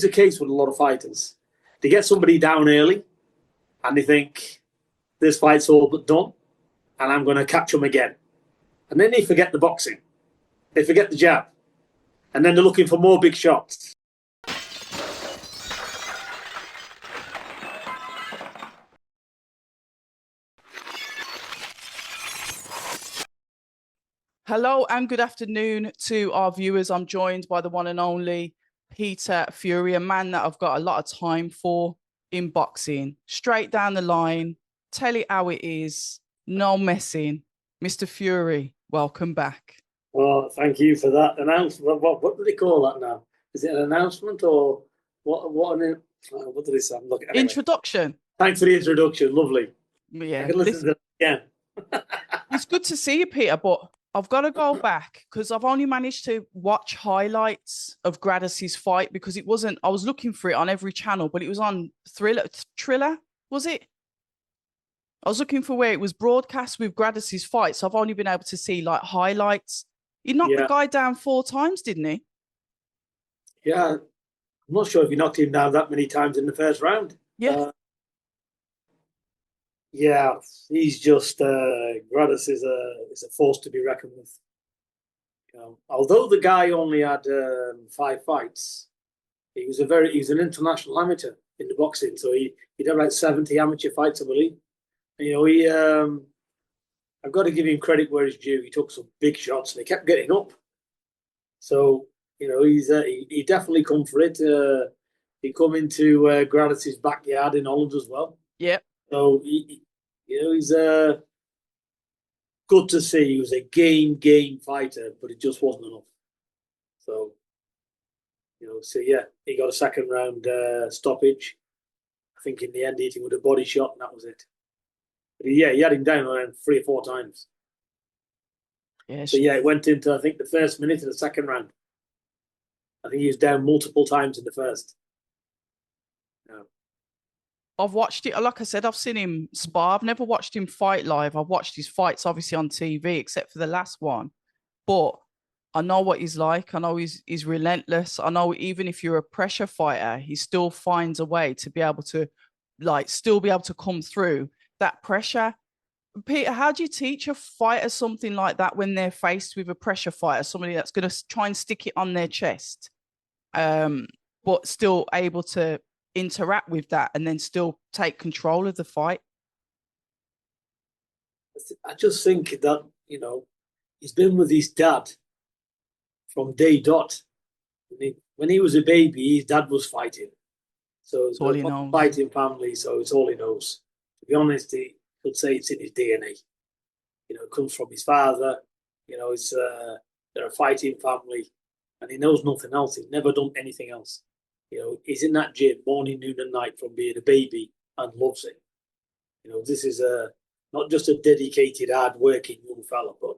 the case with a lot of fighters. They get somebody down early and they think, this fight's all but done and I'm going to catch them again. And then they forget the boxing. They forget the jab. And then they're looking for more big shots. Hello and good afternoon to our viewers. I'm joined by the one and only Peter Fury, a man that I've got a lot of time for in boxing. Straight down the line, tell it how it is, no messing. Mr. Fury, welcome back. Well, thank you for that announcement. What do they call that now? Is it an announcement or what did they say? I'm looking. Anyway. Introduction. Thanks for the introduction. Lovely. Yeah, I can listen to it again. It's good to see you, Peter, but I've got to go back because I've only managed to watch highlights of Gratits' fight because it wasn't, I was looking for it on every channel, but it was on Triller, was it? I was looking for where it was broadcast with Gratits' fight, so I've only been able to see like highlights. He knocked the guy down 4 times, didn't he? Yeah. I'm not sure if he knocked him down that many times in the first round. Yeah. Yeah, he's just Gratits is a force to be reckoned with. You know, although the guy only had 5 fights, he was an international amateur in the boxing, so he'd have like 70 amateur fights, I believe. And, you know, I've got to give him credit where it's due. He took some big shots and he kept getting up. So you know, he definitely come for it. He come into Gratits' backyard in Holland as well. Yeah. So he's good to see. He was a game fighter, but it just wasn't enough. So yeah, he got a second round stoppage. I think in the end, hitting with a body shot, and that was it. But he had him down around 3 or 4 times. Yes. So yeah, it went into, I think, the first minute of the second round. I think he was down multiple times in the first. Yeah. I've watched it. Like I said, I've seen him spar. I've never watched him fight live. I've watched his fights, obviously, on TV, except for the last one. But I know what he's like. I know he's relentless. I know even if you're a pressure fighter, he still finds a way to be able to, still be able to come through that pressure. Peter, how do you teach a fighter something like that when they're faced with a pressure fighter, somebody that's going to try and stick it on their chest, but still able to interact with that and then still take control of the fight? I just think that, he's been with his dad from day dot. When he was a baby, his dad was fighting. So it's all he a knows. Fighting family, so it's all he knows. To be honest, he could say it's in his DNA. It comes from his father. They're a fighting family, and he knows nothing else. He's never done anything else. He's in that gym morning, noon, and night from being a baby and loves it. This is not just a dedicated, hard-working young fella, but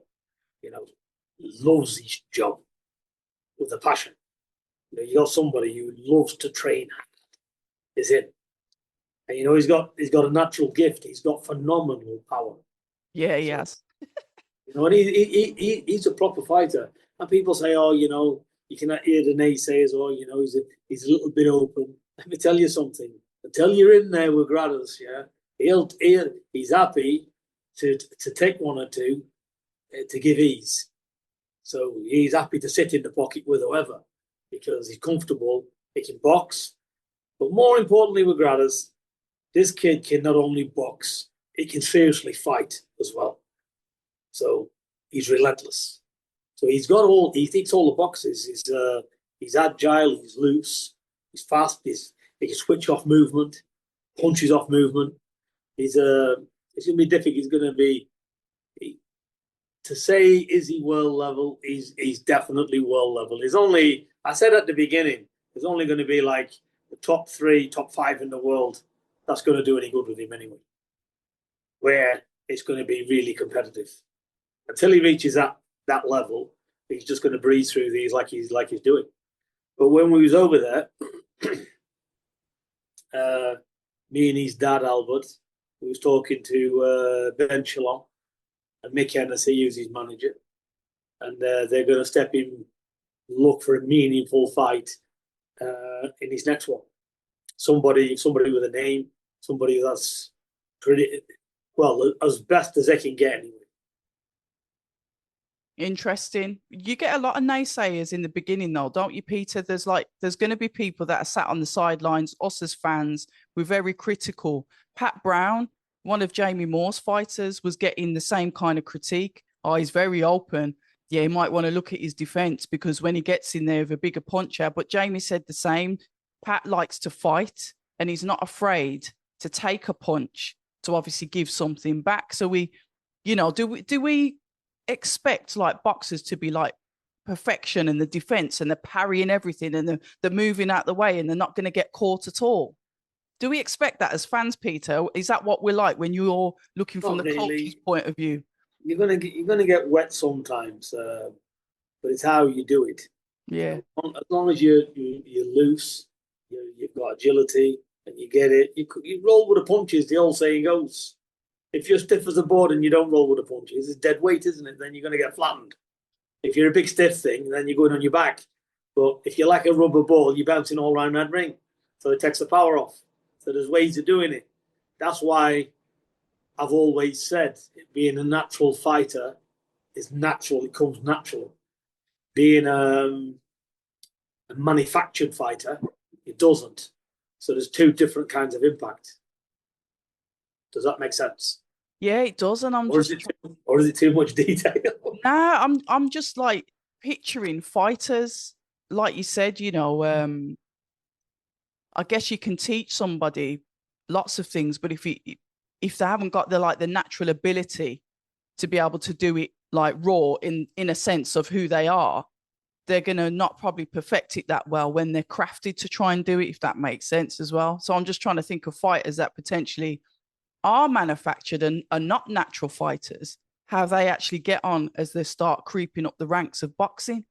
loves his job with a passion. You got somebody who loves to train hard. Is it? And he's got a natural gift. He's got phenomenal power. Yeah, he has. And he's a proper fighter. And people say, oh, you can hear the naysayers, or he's a little bit open. Let me tell you something. Until you're in there with Gratits, yeah, he's happy to take 1 or 2 to give ease. So he's happy to sit in the pocket with whoever because he's comfortable. He can box, but more importantly with Gratits, this kid can not only box, he can seriously fight as well. So he's relentless. So he ticks all the boxes. He's agile, he's loose, he's fast, he can switch off movement, punches off movement. It's going to be difficult. He's going to be, to say, is he world level? He's definitely world level. I said at the beginning, there's only going to be like the top 3, top 5 in the world that's going to do any good with him anyway, where it's going to be really competitive. Until he reaches that level, he's just going to breeze through these like he's doing. But when we was over there, me and his dad, Albert, we was talking to Ben Shalom and Mick Hennessy, who's his manager. And they're going to look for a meaningful fight in his next one. Somebody with a name, somebody that's pretty well as best as they can get anyway. Interesting. You get a lot of naysayers in the beginning, though, don't you, Peter? There's going to be people that are sat on the sidelines, us as fans, we're very critical. Pat Brown, one of Jamie Moore's fighters, was getting the same kind of critique. Oh, he's very open. Yeah, he might want to look at his defense because when he gets in there with a bigger puncher, but Jamie said the same. Pat likes to fight and he's not afraid to take a punch to obviously give something back. So do we expect like boxers to be like perfection and the defense and the parrying everything and the moving out the way and they're not going to get caught at all? Do we expect that as fans, Peter? Is that what we're like when you're looking from the coach's point of view? You're gonna get wet sometimes, but it's how you do it. Yeah. As long as you're loose, you've got agility, and you get it. You roll with the punches. The old saying goes. If you're stiff as a board and you don't roll with the punches, it's dead weight, isn't it? Then you're going to get flattened. If you're a big stiff thing, then you're going on your back. But if you're like a rubber ball, you're bouncing all around that ring. So it takes the power off. So there's ways of doing it. That's why I've always said being a natural fighter is natural. It comes natural. Being a manufactured fighter, it doesn't. So there's two different kinds of impact. Does that make sense? Yeah, it does. And or is it too much detail? Nah, I'm just like picturing fighters, like you said, I guess you can teach somebody lots of things, but if they haven't got the natural ability to be able to do it like raw in a sense of who they are, they're gonna not probably perfect it that well when they're crafted to try and do it, if that makes sense as well. So I'm just trying to think of fighters that potentially are manufactured and are not natural fighters, how they actually get on as they start creeping up the ranks of boxing.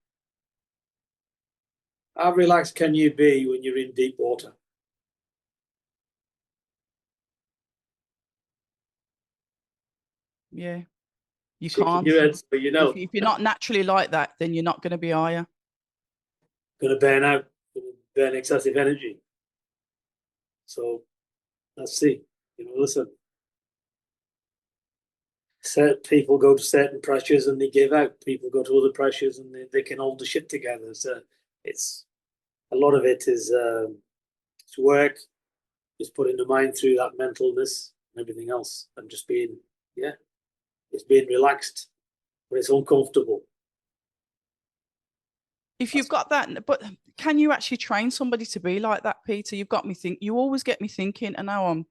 How relaxed can you be when you're in deep water? Yeah, you Shaking can't. your head, so If you're not naturally like that, then you're not going to be, are you? Going to burn out, going to burn excessive energy. So let's see. Listen. Certain people go to certain pressures and they give out. People go to other pressures and they can hold the shit together. So it's a lot of it is it's work, just putting the mind through that mentalness and everything else, and just being it's being relaxed, but it's uncomfortable. If you've got that, but can you actually train somebody to be like that, Peter? You always get me thinking, and now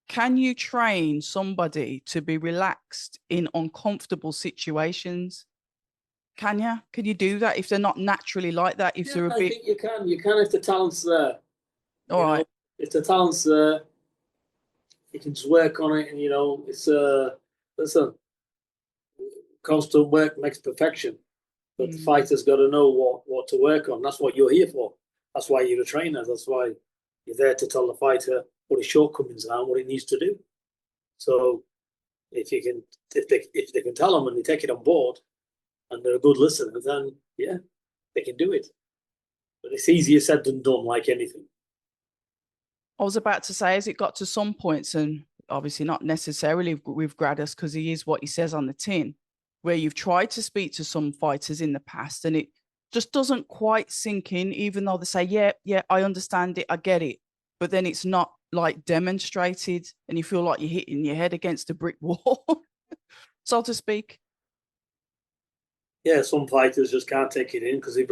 can you train somebody to be relaxed in uncomfortable situations? Can you? Can you do that if they're not naturally like that? If they're a bit... I think you can. You can if the talent's there. All right. If the talent's there, you can just work on it, and it's listen, constant work makes perfection. But the fighter's got to know what to work on. That's what you're here for. That's why you're a trainer. That's why you're there to tell the fighter what his shortcomings are and what he needs to do. So if they can tell them and they take it on board and they're a good listener, then they can do it. But it's easier said than done, like anything. I was about to say, as it got to some points, and obviously not necessarily with Gratits, because he is what he says on the tin, where you've tried to speak to some fighters in the past and it just doesn't quite sink in, even though they say, yeah, I understand it, I get it. But then it's not like demonstrated and you feel like you're hitting your head against a brick wall, so to speak. Yeah, some fighters just can't take it in because they've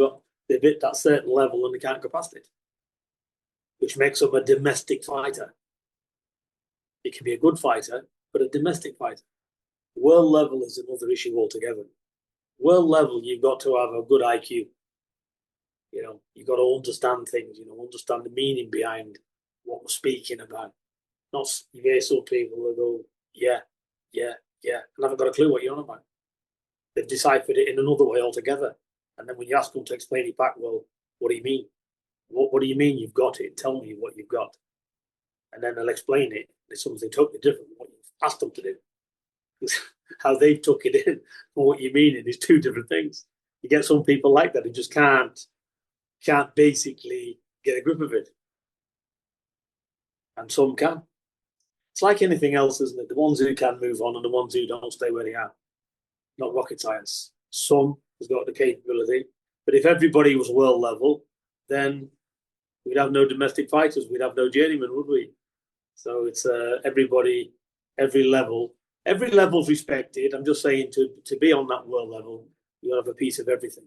hit that certain level and they can't go past it, which makes them a domestic fighter. It can be a good fighter, but a domestic fighter. World level is another issue altogether. World level, you've got to have a good IQ. You've got to understand things, understand the meaning behind what we're speaking about. Not you hear some people that go, yeah, and haven't got a clue what you're on about. They've deciphered it in another way altogether. And then when you ask them to explain it back, well, what do you mean? What do you mean you've got it? Tell me what you've got. And then they'll explain it. It's something totally different from what you've asked them to do. How they took it in and what you mean is two different things. You get some people like that who just can't basically get a grip of it. And some can. It's like anything else, isn't it? The ones who can move on and the ones who don't stay where they are. Not rocket science. Some has got the capability. But if everybody was world level, then we'd have no domestic fighters. We'd have no journeymen, would we? So it's everybody, every level. Every level's respected. I'm just saying to be on that world level, you have a piece of everything.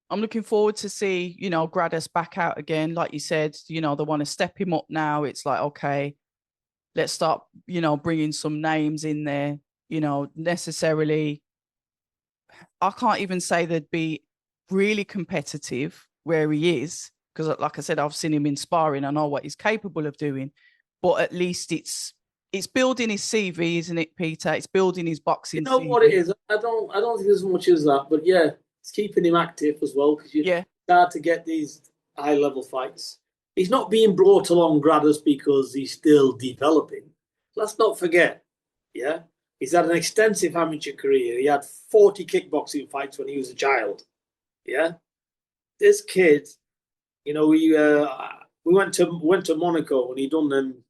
I'm looking forward to see, Gradis back out again. Like you said, they want to step him up now. It's like, okay, let's start, bringing some names in there, necessarily. I can't even say they'd be really competitive where he is, because like I said, I've seen him in sparring. I know what he's capable of doing, but at least it's building his CV, isn't it, Peter? It's building his boxing You know CV. what it is? I don't think there's as much as that, but yeah, it's keeping him active as well, because you start to get these high level fights. He's not being brought along Gradis because he's still developing. Let's not forget, yeah, he's had an extensive amateur career. He had 40 kickboxing fights when he was a child. Yeah, this kid, we went to Monaco and he done them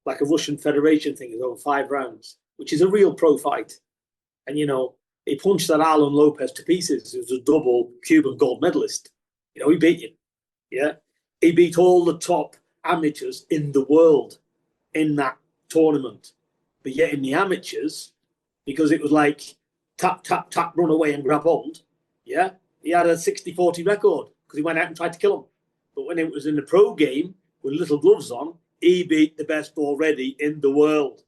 like a Russian Federation thing. It was over 5 rounds, which is a real pro fight. And he punched that Alan Lopez to pieces. He was a double Cuban gold medalist. He beat him. Yeah, he beat all the top amateurs in the world in that tournament. But yet in the amateurs, because it was like tap, tap, tap, run away and grab hold, yeah, he had a 60-40 record because he went out and tried to kill him. But when it was in the pro game with little gloves on, he beat the best already in the world.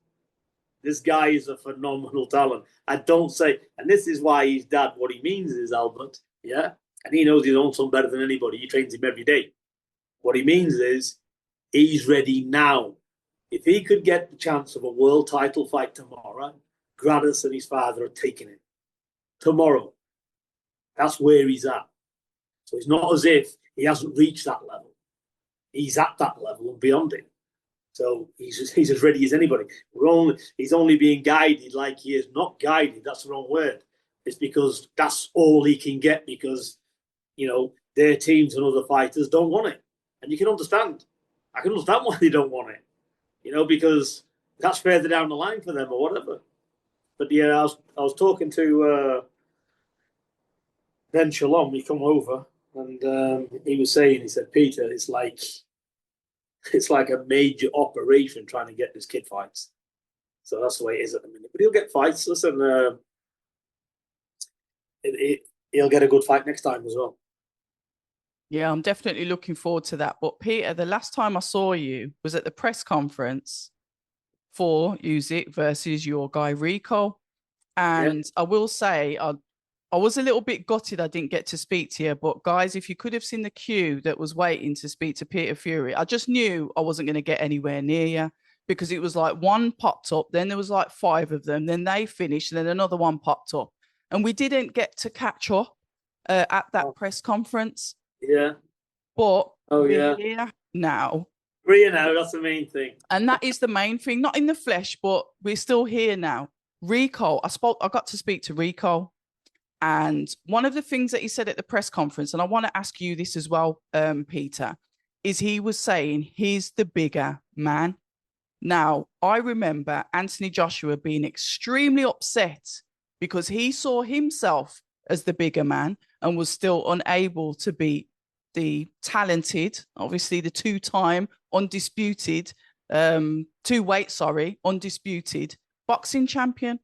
This guy is a phenomenal talent. I don't say, and this is why his dad, what he means is Albert, yeah, and he knows his own son better than anybody. He trains him every day. What he means is he's ready now. If he could get the chance of a world title fight tomorrow, Gradis and his father are taking it. Tomorrow. That's where he's at. So it's not as if he hasn't reached that level. He's at that level and beyond it. So he's as ready as anybody. He's only being guided like he is. Not guided, that's the wrong word. It's because that's all he can get because, their teams and other fighters don't want it. And you can understand. I can understand why they don't want it. Because that's further down the line for them or whatever. But yeah, I was talking to Ben Shalom. He come over and he was saying, he said, Peter, it's like a major operation trying to get this kid fights. So that's the way it is at the minute. But he'll get fights. Listen, he'll get a good fight next time as well. Yeah, I'm definitely looking forward to that. But Peter, the last time I saw you was at the press conference for Usyk versus your guy Rico. And I will say, I was a little bit gutted I didn't get to speak to you. But guys, if you could have seen the queue that was waiting to speak to Peter Fury, I just knew I wasn't going to get anywhere near you because it was like one popped up, then there was like 5 of them, then they finished, and then another one popped up. And we didn't get to catch up at that press conference. Yeah. But we're here now. We're here now, that's the main thing. And that is the main thing, not in the flesh, but we're still here now. Rico, I got to speak to Rico. And one of the things that he said at the press conference, and I want to ask you this as well, Peter, is he was saying he's the bigger man. Now, I remember Anthony Joshua being extremely upset because he saw himself as the bigger man and was still unable to beat the talented, obviously the two-time undisputed, undisputed boxing champion.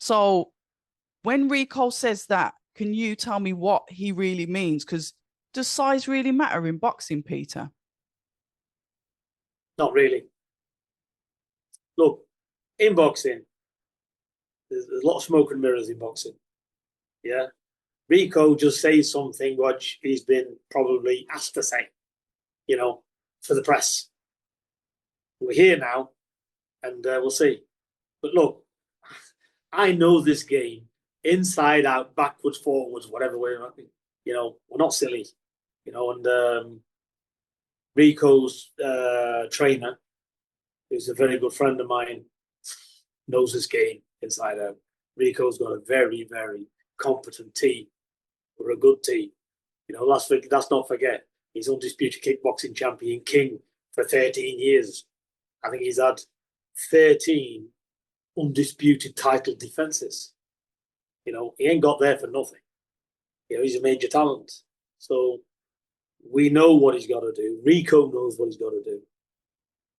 So when Rico says that, can you tell me what he really means? Because does size really matter in boxing, Peter? Not really. Look, in boxing, there's a lot of smoke and mirrors in boxing. Yeah. Rico just says something which he's been probably asked to say, for the press. We're here now, and we'll see. But look, I know this game inside out, backwards, forwards, whatever way. We're not silly. And Rico's trainer, who's a very good friend of mine, knows this game inside out. Rico's got a very, very competent team. We're a good team. Let's not forget. He's undisputed kickboxing champion, king for 13 years. I think he's had 13 undisputed title defenses. You know, he ain't got there for nothing. You know, he's a major talent. So we know what he's got to do. Rico knows what he's got to do.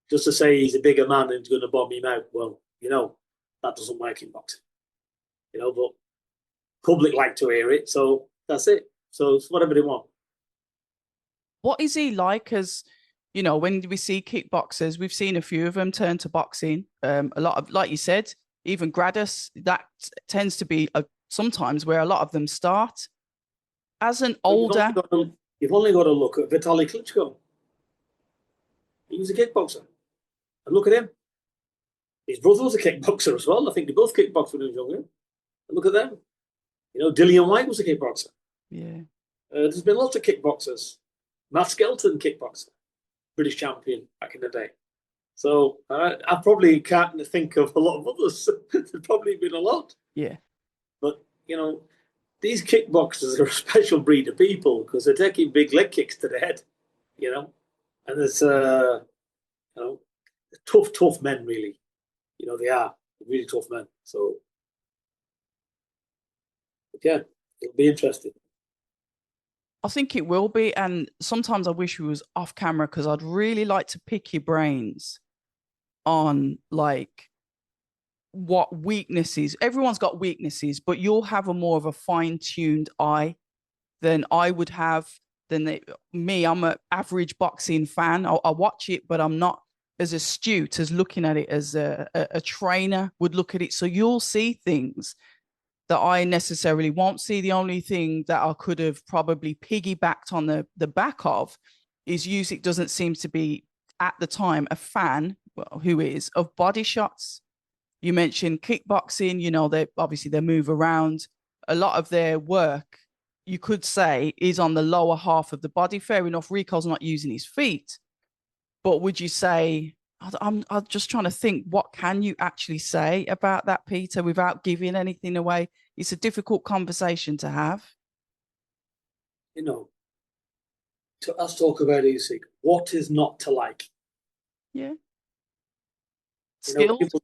Just to say he's a bigger man and he's going to bomb him out, well, you know, that doesn't work in boxing. You know, but public like to hear it, so that's it. So it's whatever they want. What is he like as, you know, when we see kickboxers, we've seen a few of them turn to boxing. A lot of, like you said, even Gratits, that tends to be sometimes where a lot of them start. As an older... You've only got to look at Vitaly Klitschko. He was a kickboxer. And look at him. His brother was a kickboxer as well. I think they both kickboxed when he was younger. And look at them. You know, Dillian White was a kickboxer. Yeah. There's been lots of kickboxers. Matt Skelton, kickboxer. British champion back in the day. So I probably can't think of a lot of others. There's probably been a lot. Yeah. But, you know, these kickboxers are a special breed of people because they're taking big leg kicks to the head, you know. And there's, you know, tough men, really. You know, they are really tough men. So, yeah, it'll be interesting. I think it will be. And sometimes I wish we was off camera because I'd really like to pick your brains on like what weaknesses. Everyone's got weaknesses, but you'll have a more of a fine-tuned eye than I would have. Me, I'm an average boxing fan. I watch it, but I'm not as astute as looking at it as a trainer would look at it. So you'll see things that I necessarily won't see. The only thing that I could have probably piggybacked on the back of is Usyk doesn't seem to be, at the time, a fan, well, who is, of body shots. You mentioned kickboxing, you know, they move around. A lot of their work, you could say, is on the lower half of the body. Fair enough, Rico's not using his feet. But would you say, I'm just trying to think, what can you actually say about that, Peter, without giving anything away? It's a difficult conversation to have. You know, let's talk about Usyk. What is not to like? Yeah. Skilled? You know,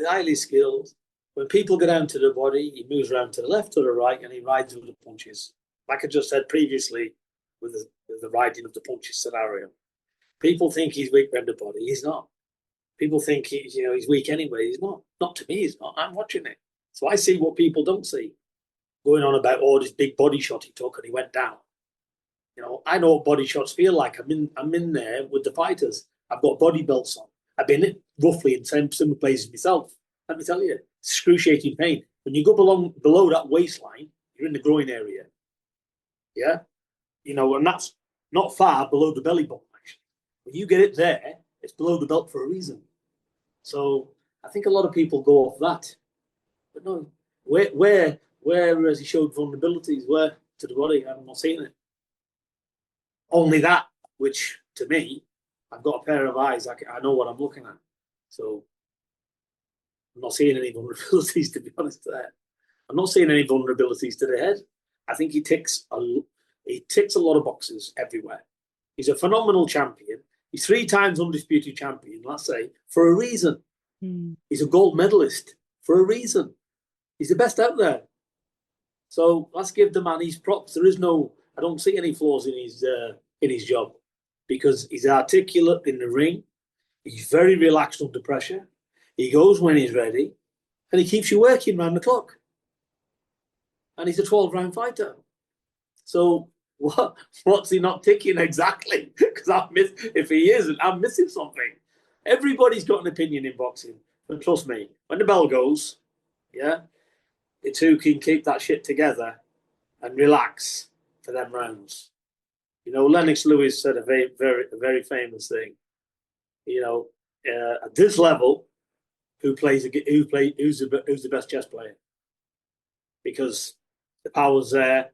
highly skilled. When people go down to the body, he moves around to the left or the right and he rides with the punches. Like I just said previously with the riding of the punches scenario. People think he's weak around the body. He's not. People think he's weak anyway. He's not. Not to me, he's not. I'm watching it. So I see what people don't see. Going on about, this big body shot he took and he went down. You know, I know what body shots feel like. I'm in there with the fighters. I've got body belts on. I've been roughly in similar places myself. Let me tell you, excruciating pain. When you go below that waistline, you're in the groin area. Yeah? You know, and that's not far below the belly button, actually. When you get it there, it's below the belt for a reason. So I think a lot of people go off that. But no, where has he showed vulnerabilities? Where to the body? I'm not seeing it. Only that, which to me, I've got a pair of eyes. I know what I'm looking at. So I'm not seeing any vulnerabilities, to be honest. There, I'm not seeing any vulnerabilities to the head. I think he ticks a lot of boxes everywhere. He's a phenomenal champion. He's 3 times undisputed champion, let's say, for a reason. He's a gold medalist for a reason. He's the best out there. So let's give the man his props. I don't see any flaws in his job because he's articulate in the ring. He's very relaxed under pressure. He goes when he's ready, and he keeps you working round the clock. And he's a 12-round fighter. So what's he not ticking exactly? Because if he isn't, I'm missing something. Everybody's got an opinion in boxing, but trust me, when the bell goes, yeah, it's who can keep that shit together and relax for them rounds. You know, Lennox Lewis said a very famous thing. You know, at this level, who's the best chess player? Because the power's there,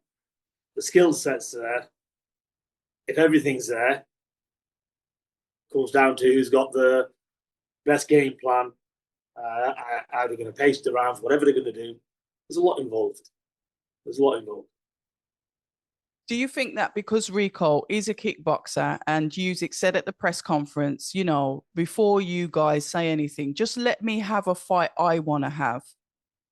the skill set's there. If everything's there, it comes down to who's got the best game plan, how they're going to pace the rounds, whatever they're going to do. There's a lot involved. Do you think that because Rico is a kickboxer and Usyk said at the press conference, you know, before you guys say anything, just let me have a fight I want to have,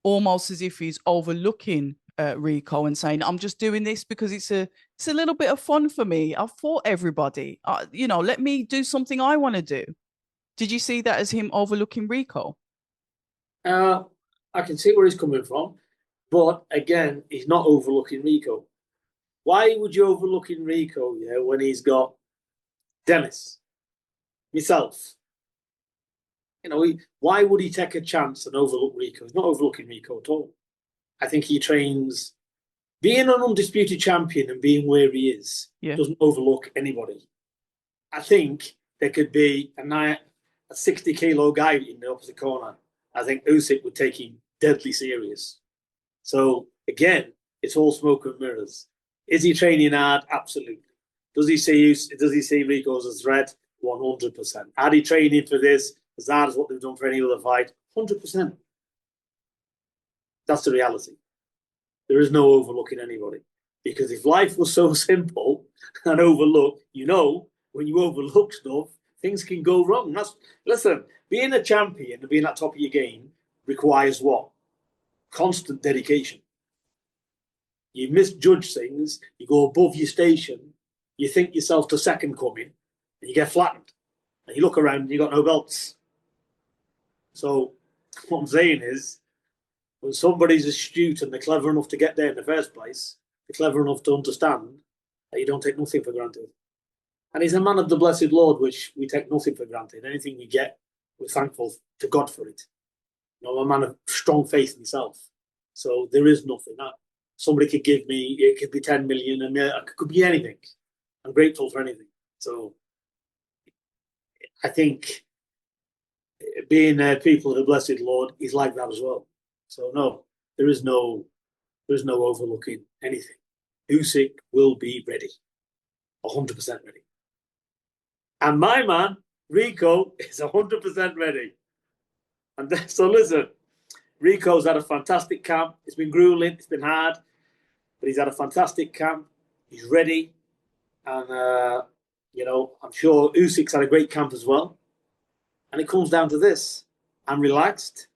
almost as if he's overlooking Rico and saying, I'm just doing this because it's a little bit of fun for me. I've fought everybody. You know, let me do something I want to do. Did you see that as him overlooking Rico? I can see where he's coming from, but again, he's not overlooking Rico. Why would you overlook Rico, yeah, when he's got Dennis, myself? You know, why would he take a chance and overlook Rico? He's not overlooking Rico at all. I think he trains, being an undisputed champion and being where he is, doesn't overlook anybody. I think there could be a 60-kilo guy in the opposite corner. I think Usyk would take him deadly serious. So again, it's all smoke and mirrors. Is he training hard? Absolutely. Does he see Rico as a threat? 100%. Are he training for this as hard as what they've done for any other fight? 100%. That's the reality. There is no overlooking anybody. Because if life was so simple and overlooked, you know, when you overlook stuff, things can go wrong. Listen, being a champion and being at the top of your game requires what? Constant dedication. You misjudge things, you go above your station, you think yourself to second coming, and you get flattened. And you look around and you got no belts. So what I'm saying is, when somebody's astute and they're clever enough to get there in the first place, they're clever enough to understand that you don't take nothing for granted. And he's a man of the blessed Lord, which we take nothing for granted. Anything we get, we're thankful to God for it. You know, I'm a man of strong faith in himself. So there is nothing. Somebody could give me, it could be 10 million, and it could be anything. I'm grateful for anything. So I think being people of the blessed Lord is like that as well. So no, there is no overlooking anything. Usyk will be ready, 100% ready. And my man, Rico, is 100% ready. And so listen, Rico's had a fantastic camp. It's been grueling, it's been hard, but he's had a fantastic camp. He's ready. And, you know, I'm sure Usyk's had a great camp as well. And it comes down to this. I'm relaxed.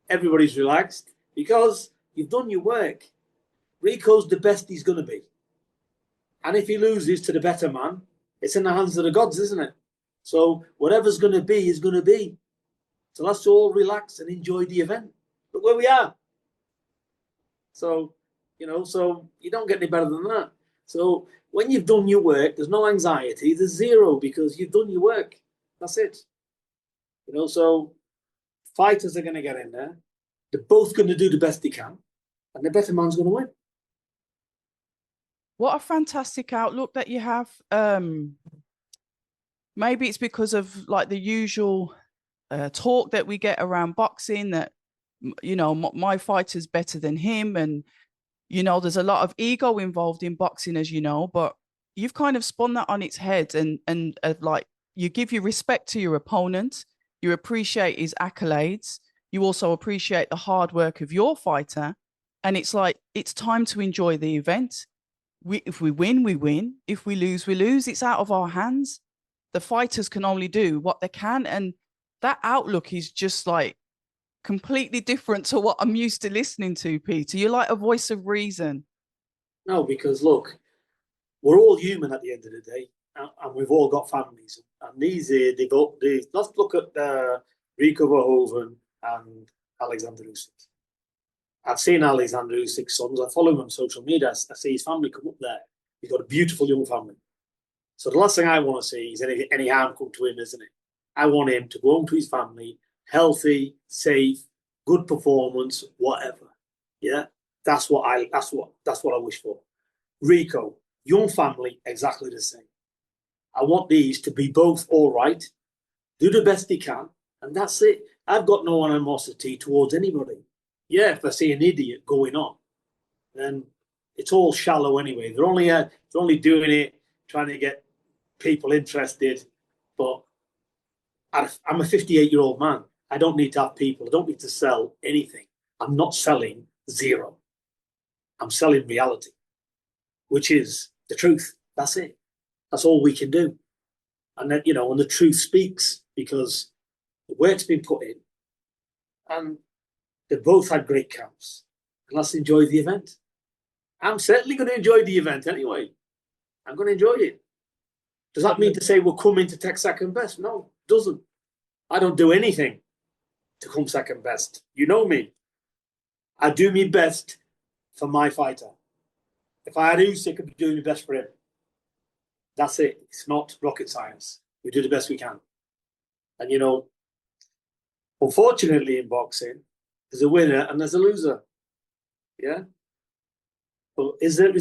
Everybody's relaxed because you've done your work. Rico's the best he's going to be. And if he loses to the better man, it's in the hands of the gods, isn't it? So whatever's going to be is going to be. So let's all relax and enjoy the event. Look where we are. So, you know, so you don't get any better than that. So when you've done your work, there's no anxiety. There's zero because you've done your work. That's it. You know, so fighters are going to get in there. They're both going to do the best they can. And the better man's going to win. What a fantastic outlook that you have. Maybe it's because of like the usual talk that we get around boxing that, you know, my fighter's better than him. And, you know, there's a lot of ego involved in boxing, as you know, but you've kind of spun that on its head and like you give your respect to your opponent. You appreciate his accolades. You also appreciate the hard work of your fighter. And it's like, it's time to enjoy the event. If we win, we win. If we lose, we lose. It's out of our hands. The fighters can only do what they can. And that outlook is just like completely different to what I'm used to listening to, Peter. You're like a voice of reason. No, because look, we're all human at the end of the day. And we've all got families. And these let's look at Rico Verhoeven and Alexander Usyk. I've seen Alexander Usyk's sons. I follow him on social media. I see his family come up there. He's got a beautiful young family. So the last thing I want to see is any harm come to him, isn't it? I want him to go home to his family, healthy, safe, good performance, whatever. Yeah, that's what I wish for. Rico, young family, exactly the same. I want these to be both all right, do the best they can, and that's it. I've got no animosity towards anybody. Yeah, if I see an idiot going on, then it's all shallow anyway. They're only doing it, trying to get people interested. But I'm a 58-year-old man. I don't need to have people. I don't need to sell anything. I'm not selling zero. I'm selling reality, which is the truth. That's it. That's all we can do. And then, when the truth speaks, because the work's been put in, and they've both had great camps. And let's enjoy the event. I'm certainly going to enjoy the event anyway. I'm going to enjoy it. Does that mean to say we'll come in to take second best? No, it doesn't. I don't do anything to come second best. You know me. I do my best for my fighter. If I had Usyk, I could be doing my best for him. That's it. It's not rocket science. We do the best we can. And, unfortunately in boxing, there's a winner and there's a loser. Yeah? But is there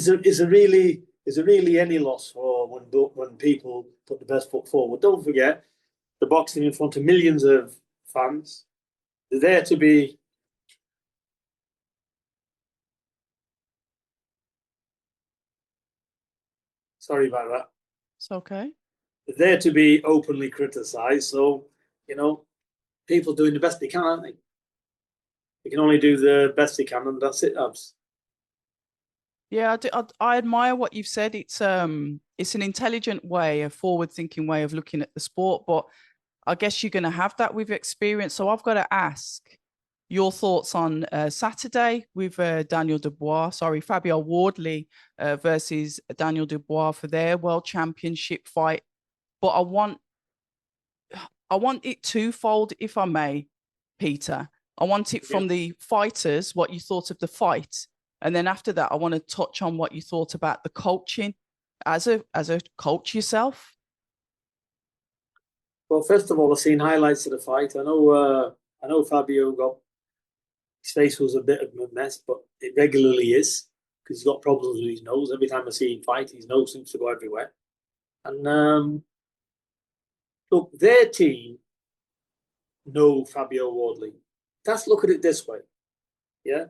really any loss for when people put the best foot forward? Don't forget, the boxing in front of millions of fans. They're there to be. Sorry about that. It's okay. They're there to be openly criticised. So, people doing the best they can, aren't they? They can only do the best they can, and that's it, Abs. Yeah, I admire what you've said. It's an intelligent way, a forward-thinking way of looking at the sport, but I guess you're going to have that with experience. So I've got to ask your thoughts on Saturday with Fabio Wardley versus Daniel Dubois for their world championship fight. But I want it twofold, if I may, Peter. I want it from the fighters, what you thought of the fight. And then after that, I want to touch on what you thought about the coaching as a coach yourself. Well, first of all, I've seen highlights of the fight. I know Fabio his face was a bit of a mess, but it regularly is because he's got problems with his nose. Every time I see him fight, his nose seems to go everywhere. And look, their team know Fabio Wardley. Let's look at it this way. Yeah.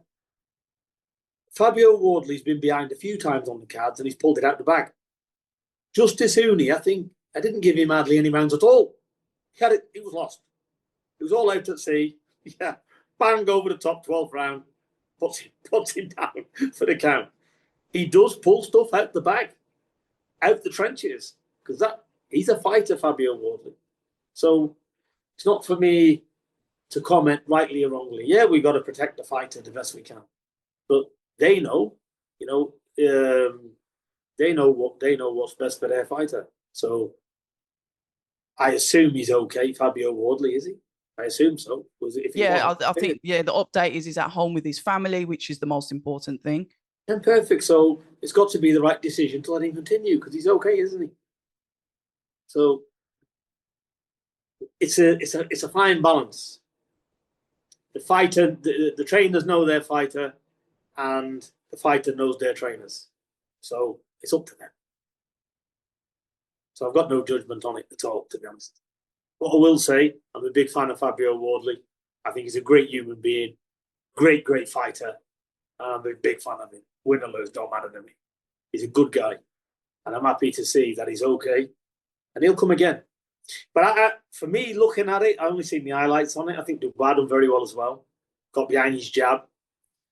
Fabio Wardley's been behind a few times on the cards and he's pulled it out the bag. Justice Hooney, I didn't give him hardly any rounds at all. He was lost. It was all out at sea. Yeah. Bang over the top, 12th round. Puts him down for the count. He does pull stuff out the bag, out the trenches, because he's a fighter, Fabio Wardley. So it's not for me to comment rightly or wrongly. Yeah, we've got to protect the fighter the best we can. But they know, they know what's best for their fighter. So I assume he's okay, Fabio Wardley, is he? I assume so. I think the update is he's at home with his family, which is the most important thing. And perfect. So it's got to be the right decision to let him continue because he's okay, isn't he? So it's a fine balance. The fighter, the trainers know their fighter, and the fighter knows their trainers. So it's up to them. So I've got no judgment on it at all, to be honest. What I will say, I'm a big fan of Fabio Wardley. I think he's a great human being, great fighter. I'm a big fan of him. Win or lose, don't matter to me. He's a good guy. And I'm happy to see that he's okay. And he'll come again. But for me, looking at it, I only seen the highlights on it. I think Dubois done very well as well. Got behind his jab.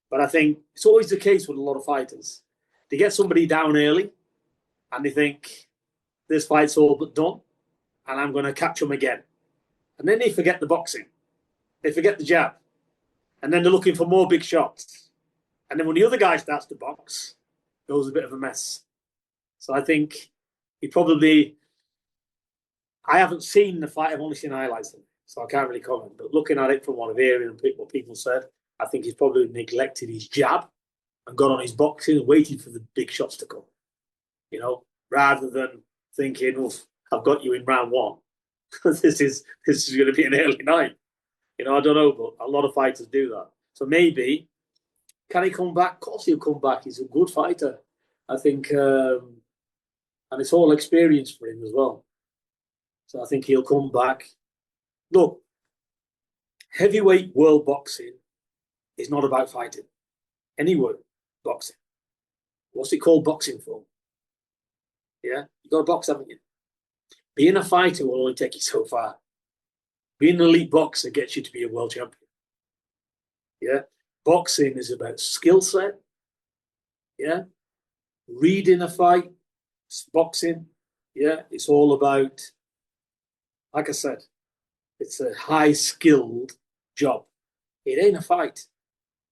But I think it's always the case with a lot of fighters. They get somebody down early and they think, this fight's all but done and I'm going to catch them again. And then they forget the boxing. They forget the jab. And then they're looking for more big shots. And then when the other guy starts to box, it goes a bit of a mess. So I think I haven't seen the fight. I've only seen highlights of it, so I can't really comment. But looking at it from what I've heard and what people said, I think he's probably neglected his jab and got on his boxing and waited for the big shots to come. Rather than thinking, "Oh, I've got you in round one. this is going to be an early night." I don't know, but a lot of fighters do that. So maybe, can he come back? Of course he'll come back. He's a good fighter, I think, and it's all experience for him as well. So I think he'll come back. Look, heavyweight world boxing is not about fighting. Any world boxing. What's it called boxing for? Yeah, you got to box, haven't you? Being a fighter will only take you so far. Being an elite boxer gets you to be a world champion. Yeah, boxing is about skill set. Yeah, reading a fight, Boxing, yeah, it's all about, like I said, it's a high skilled job. It ain't a fight.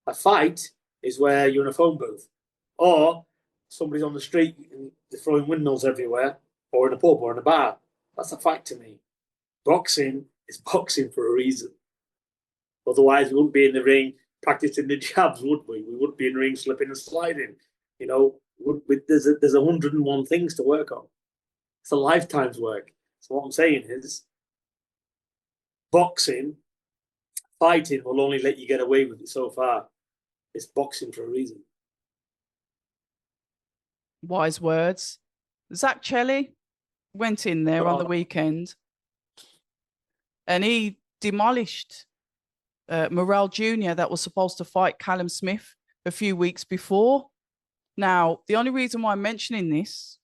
A fight is where you're in a phone booth, or somebody's on the street and they're throwing windmills everywhere, or in a pub or in a bar. That's a fight to me. Boxing is boxing for a reason. Otherwise, we wouldn't be in the ring practicing the jabs, would we? We wouldn't be in the ring slipping and sliding. You know, there's 101 things to work on. It's a lifetime's work. So what I'm saying is, boxing, fighting will only let you get away with it so far. It's boxing for a reason. Wise words. Zach Chelly went in there on the weekend and he demolished Morrell Jr. that was supposed to fight Callum Smith a few weeks before. Now, the only reason why I'm mentioning this,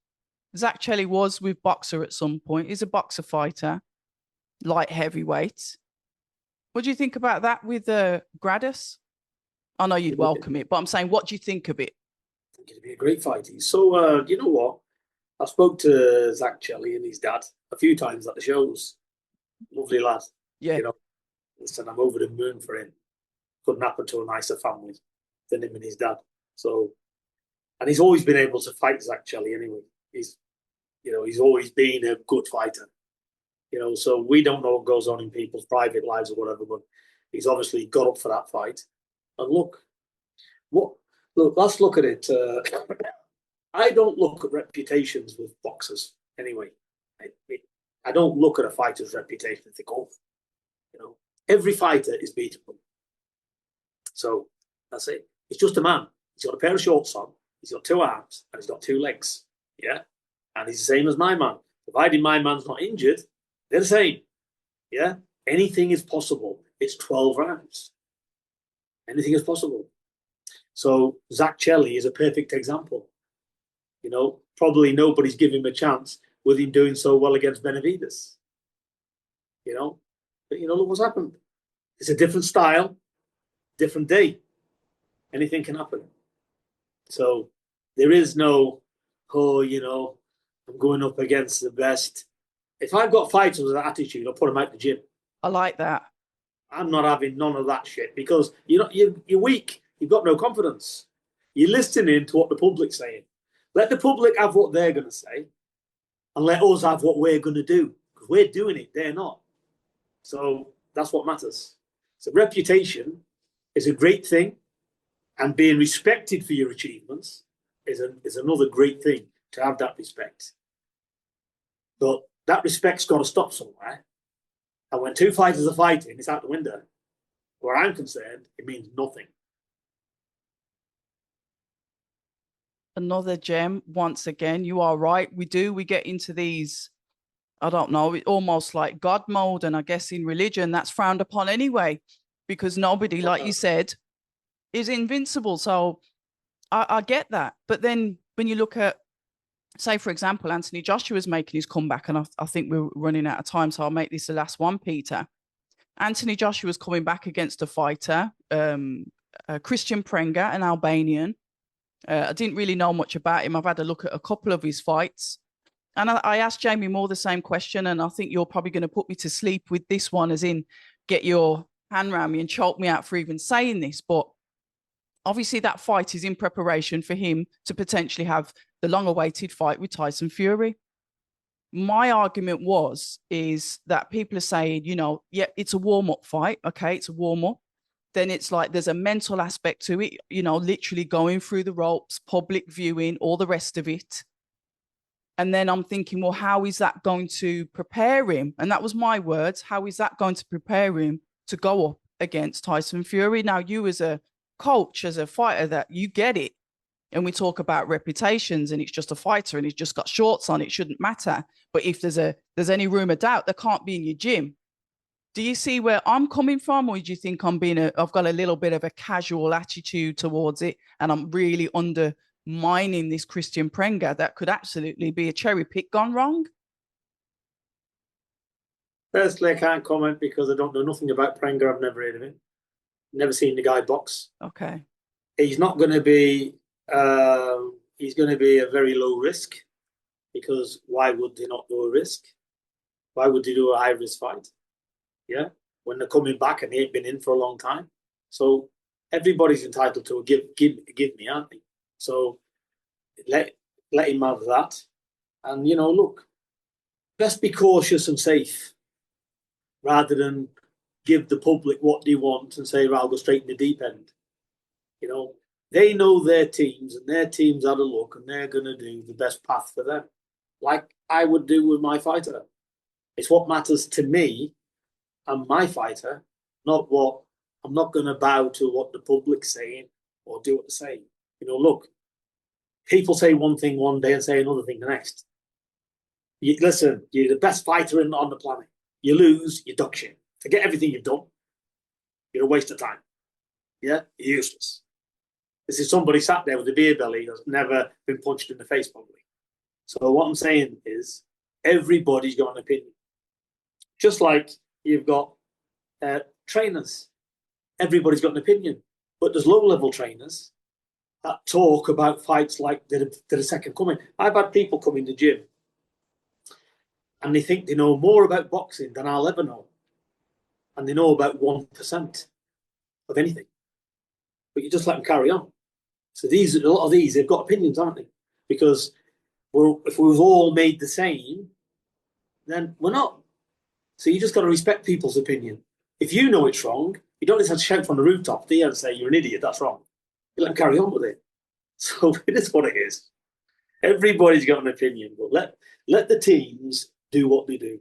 Zach Chelly was with Boxer at some point. He's a boxer fighter, light heavyweight. What do you think about that with Gratits? I know you'd welcome it, but I'm saying, what do you think of it? I think it'd be a great fight. So, you know what? I spoke to Zach Chelly and his dad a few times at the shows. Lovely lad. Yeah. You know, listen, I'm over the moon for him. Couldn't happen to a nicer family than him and his dad. So, and he's always been able to fight Zach Chelly anyway. He's always been a good fighter. So we don't know what goes on in people's private lives or whatever, but he's obviously got up for that fight. And look, let's look at it. I don't look at reputations with boxers anyway. I don't look at a fighter's reputation and think, oh, every fighter is beatable. So that's it. It's just a man. He's got a pair of shorts on. He's got two arms and he's got two legs. Yeah. And he's the same as my man. Providing my man's not injured, they're the same. Yeah. Anything is possible. It's 12 rounds. Anything is possible. So Zach Chelly is a perfect example. Probably nobody's giving him a chance with him doing so well against Benavides. But look what's happened. It's a different style, different day. Anything can happen. So there is no, I'm going up against the best. If I've got fighters with that attitude, I'll put them out the gym. I like that. I'm not having none of that shit because you're weak. You've got no confidence. You're listening to what the public's saying. Let the public have what they're going to say and let us have what we're going to do because we're doing it. They're not. So that's what matters. So reputation is a great thing, and being respected for your achievements is another great thing, to have that respect. But that respect's got to stop somewhere. And when two fighters are fighting, it's out the window. Where I'm concerned, it means nothing. Another gem, once again, you are right. We get into these, I don't know, almost like God mode. And I guess in religion, that's frowned upon anyway, because nobody, like you said, is invincible. So I get that. But then when you look at, say, for example, Anthony Joshua's making his comeback, and I think we're running out of time, so I'll make this the last one, Peter. Anthony Joshua's coming back against a fighter, Christian Prenga, an Albanian. I didn't really know much about him. I've had a look at a couple of his fights. And I asked Jamie Moore the same question, and I think you're probably going to put me to sleep with this one, as in get your hand around me and choke me out for even saying this. But obviously that fight is in preparation for him to potentially have the long-awaited fight with Tyson Fury. My argument is that people are saying, yeah, it's a warm-up fight. Okay, it's a warm-up. Then it's like there's a mental aspect to it, literally going through the ropes, public viewing, all the rest of it. And then I'm thinking, well, how is that going to prepare him? And that was my words. How is that going to prepare him to go up against Tyson Fury? Now, you as a coach, as a fighter, that you get it. And we talk about reputations and it's just a fighter and he's just got shorts on, it shouldn't matter. But if there's any room of doubt, they can't be in your gym. Do you see where I'm coming from? Or do you think I've got a little bit of a casual attitude towards it and I'm really undermining this Christian Prenga that could absolutely be a cherry pick gone wrong? Firstly, I can't comment because I don't know nothing about Prenga. I've never heard of him. Never seen the guy box. Okay. He's not going to be, he's going to be a very low risk. because why would they not do a risk? Why would they do a high risk fight? Yeah, when they're coming back and they ain't been in for a long time. So everybody's entitled to a give me, aren't they? So let him have that. And look, best be cautious and safe rather than give the public what they want and say, well, I'll go straight in the deep end. They know their teams and their teams had a look and they're going to do the best path for them, like I would do with my fighter. It's what matters to me and my fighter, not what I'm not going to bow to what the public's saying or do what they're saying. Look, people say one thing one day and say another thing the next. Listen, you're the best fighter on the planet. You lose, you duck shit. Forget everything you've done. You're a waste of time. Yeah, you're useless. This is somebody sat there with a beer belly that's never been punched in the face, probably. So what I'm saying is, everybody's got an opinion. Just like you've got trainers. Everybody's got an opinion. But there's low-level trainers that talk about fights like they're the second coming. I've had people come in the gym and they think they know more about boxing than I'll ever know. And they know about 1% of anything. But you just let them carry on. So a lot of these, they've got opinions, aren't they? Because if we were all made the same, then we're not. So you just got to respect people's opinion. If you know it's wrong, you don't just have to shout from the rooftop, do you, and say, you're an idiot, that's wrong. You let them carry on with it. So it is what it is. Everybody's got an opinion, but let the teams do what they do.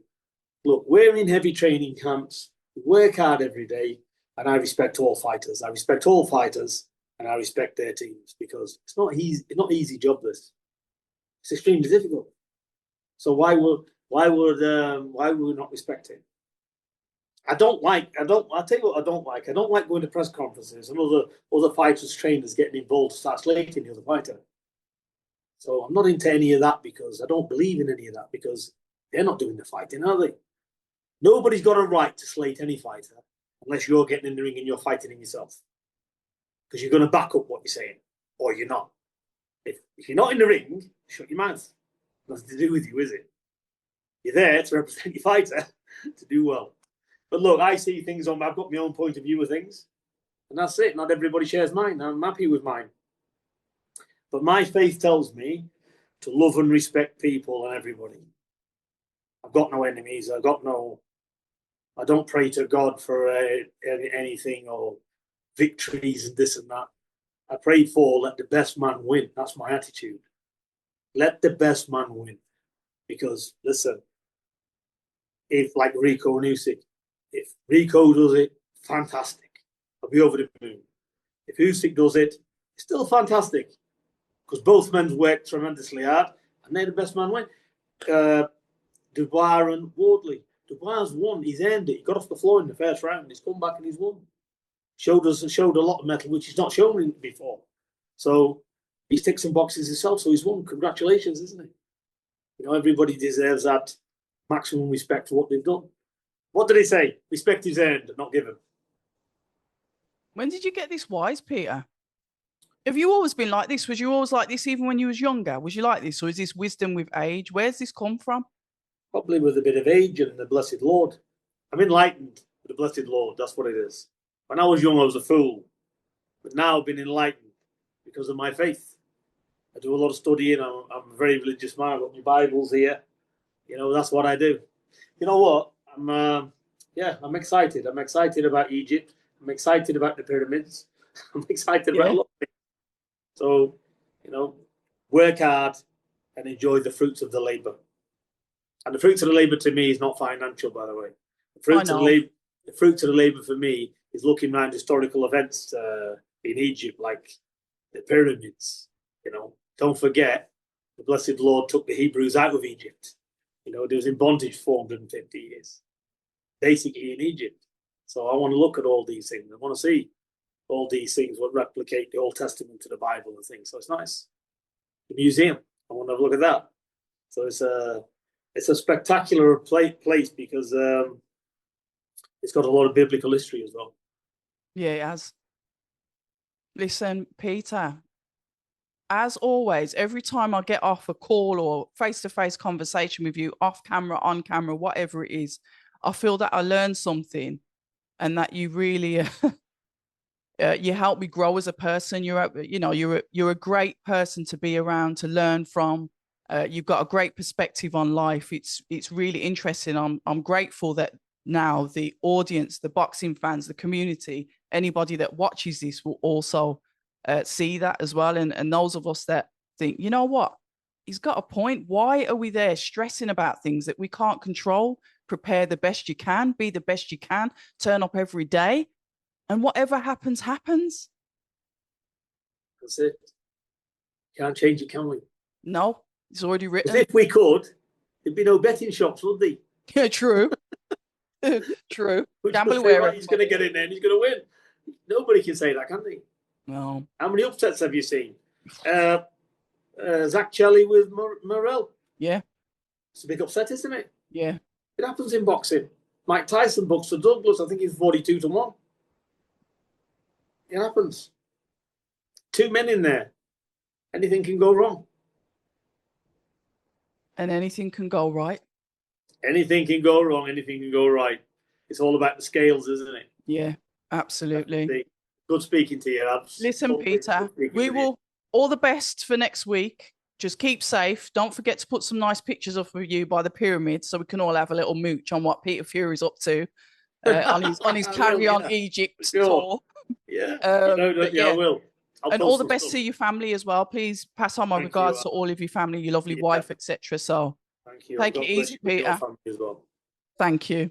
Look, we're in heavy training camps, we work hard every day, and I respect all fighters. I respect all fighters, and I respect their teams because it's not easy. It's not easy job. This it's extremely difficult. So why would we not respect it? I'll tell you what I don't like. I don't like going to press conferences and other fighters, trainers getting involved to start slating the other fighter. So I'm not into any of that because I don't believe in any of that because they're not doing the fighting, are they? Nobody's got a right to slate any fighter unless you're getting in the ring and you're fighting in yourself. Because you're going to back up what you're saying, or you're not. If you're not in the ring, shut your mouth. Nothing to do with you, is it? You're there to represent your fighter to do well. But look, I see things I've got my own point of view of things, and that's it. Not everybody shares mine. I'm happy with mine. But my faith tells me to love and respect people and everybody. I've got no enemies. I don't pray to God for anything or victories and this and that. I pray for let the best man win. That's my attitude. Let the best man win. Because, listen, if like Rico and Usyk, if Rico does it, fantastic. I'll be over the moon. If Usyk does it, it's still fantastic. Because both men worked tremendously hard and they're the best man win. Dubois and Wardley. Dubois won. He's earned it. He got off the floor in the first round. He's come back and he's won. Showed a lot of mettle, which he's not shown before. So he's ticked some boxes himself, so he's won. Congratulations, isn't it? Everybody deserves that maximum respect for what they've done. What did he say? Respect is earned, not given. When did you get this wise, Peter? Have you always been like this? Was you always like this even when you was younger? Was you like this? Or is this wisdom with age? Where's this come from? Probably with a bit of age and the blessed Lord. I'm enlightened with the blessed Lord. That's what it is. When I was young, I was a fool. But now I've been enlightened because of my faith. I do a lot of studying. I'm a very religious man. I've got my Bibles here. That's what I do. You know what? I'm excited. I'm excited about Egypt. I'm excited about the pyramids. I'm excited about a lot of things. So, work hard and enjoy the fruits of the labor. And the fruits of the labor to me is not financial, by the way. The fruits of the labor for me is looking around historical events in Egypt, like the pyramids. Don't forget, the blessed Lord took the Hebrews out of Egypt. They was in bondage 450 years, basically in Egypt. So I want to look at all these things. I want to see all these things what replicate the Old Testament to the Bible and things. So it's nice. The museum, I want to have a look at that. So it's a spectacular place because it's got a lot of biblical history as well. Yeah, it has. Listen, Peter, as always, every time I get off a call or face-to-face conversation with you, off camera, on camera, whatever it is, I feel that I learned something, and that you really you help me grow as a person. You're a great person to be around, to learn from. You've got a great perspective on life. It's really interesting. I'm grateful that now the audience, the boxing fans, the community, anybody that watches this will also see that as well. And those of us that think, you know what, he's got a point. Why are we there stressing about things that we can't control? Prepare the best you can, be the best you can, turn up every day, and whatever happens, happens. That's it. Can't change it, can we? No, it's already written. If we could, there'd be no betting shops, would there? Yeah, true. True. Gamble away. Right, he's going to get in there and he's going to win. Nobody can say that, can they? No. How many upsets have you seen? Zach Chelly with Morrell. Yeah. It's a big upset, isn't it? Yeah. It happens in boxing. Mike Tyson books for Douglas. I think he's 42-1. It happens. 2 men in there. Anything can go wrong. And anything can go right. Anything can go wrong. Anything can go right. It's all about the scales, isn't it? Yeah, absolutely. Good speaking to you. Listen, Peter, we will all the best for next week. Just keep safe. Don't forget to put some nice pictures up of you by the pyramid so we can all have a little mooch on what Peter Fury's up to on his Carry On Egypt tour. Yeah, I will. And all the best to your family as well. Please pass on my regards to all of your family, your lovely wife, etc. So thank you. Take it easy, Peter. As well. Thank you.